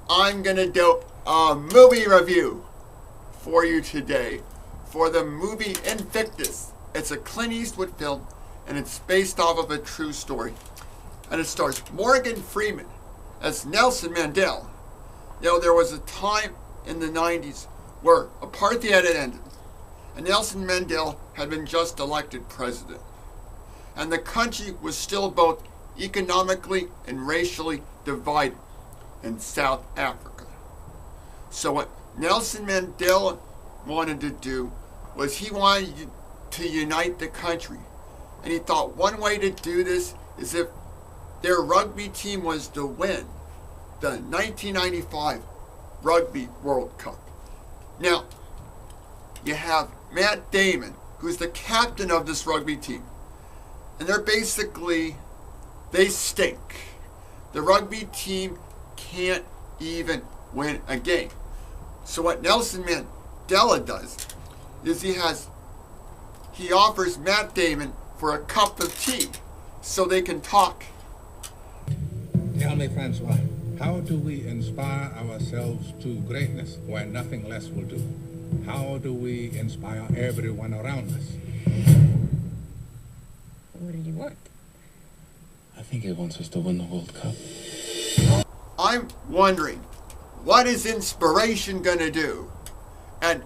I'm gonna do a movie review for you today for the movie Invictus. It's a Clint Eastwood film and it's based off of a true story. And it stars Morgan Freeman as Nelson Mandela. You know, there was a time in the 90s where apartheid had ended and Nelson Mandela had been just elected president. And the country was still both economically and racially divided in South Africa. So what Nelson Mandela wanted to do was he wanted to unite the country. And he thought one way to do this is if their rugby team was to win the 1995 Rugby World Cup. Now, you have Matt Damon, who's the captain of this rugby team. And they stink. The rugby team can't even win a game. So what Nelson Mandela does is he offers Matt Damon for a cup of tea so they can talk. Tell me, Francois, how do we inspire ourselves to greatness where nothing less will do? How do we inspire everyone around us? What do you want? I think he wants us to win the World Cup. I'm wondering, what is inspiration gonna do? And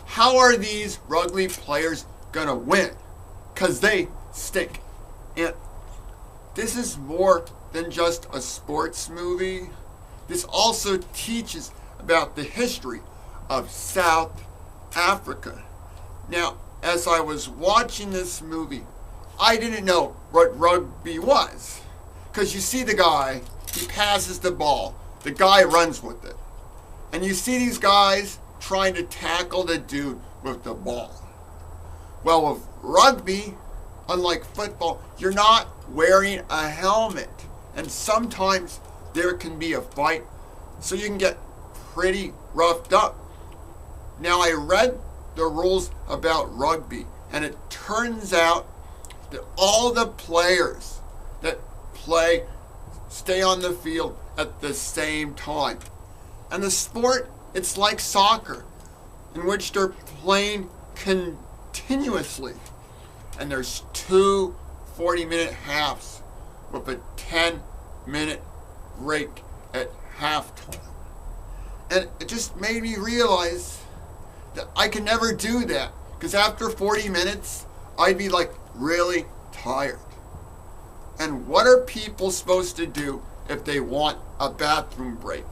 how are these rugby players gonna win? Because they stink. And this is more than just a sports movie. This also teaches about the history of South Africa. Now, as I was watching this movie, I didn't know what rugby was. Because you see the guy, he passes the ball, the guy runs with it. And you see these guys trying to tackle the dude with the ball. Well, with rugby, unlike football, you're not wearing a helmet. And sometimes there can be a fight, so you can get pretty roughed up. Now, I read the rules about rugby, and it turns out that all the players that play stay on the field at the same time. And the sport, it's like soccer, in which they're playing continuously. And there's two 40-minute halves with a 10-minute break at halftime. And it just made me realize that I can never do that, because after 40 minutes, I'd be like really tired. And what are people supposed to do if they want a bathroom break?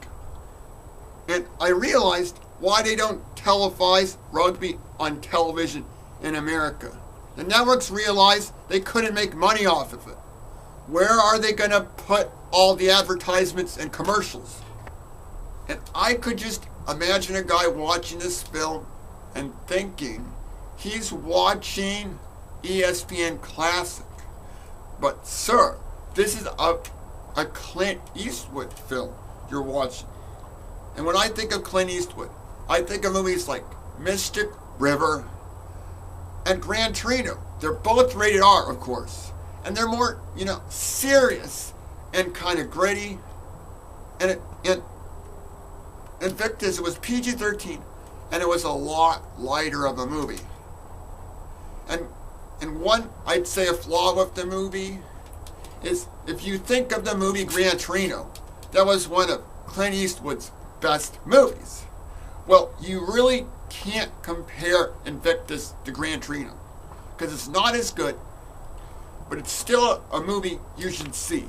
And I realized why they don't televise rugby on television in America. The networks realized they couldn't make money off of it. Where are they going to put all the advertisements and commercials? And I could just imagine a guy watching this film and thinking he's watching ESPN Classic. But sir, this is a Clint Eastwood film you're watching. And when I think of Clint Eastwood, I think of movies like Mystic River and Gran Torino. They're both rated R, of course. And they're more, serious and kind of gritty. And Invictus, it was PG-13, and it was a lot lighter of a movie. And one, I'd say, a flaw with the movie is if you think of the movie Gran Torino, that was one of Clint Eastwood's best movies. Well, you really can't compare Invictus to Gran Torino, because it's not as good, but it's still a movie you should see.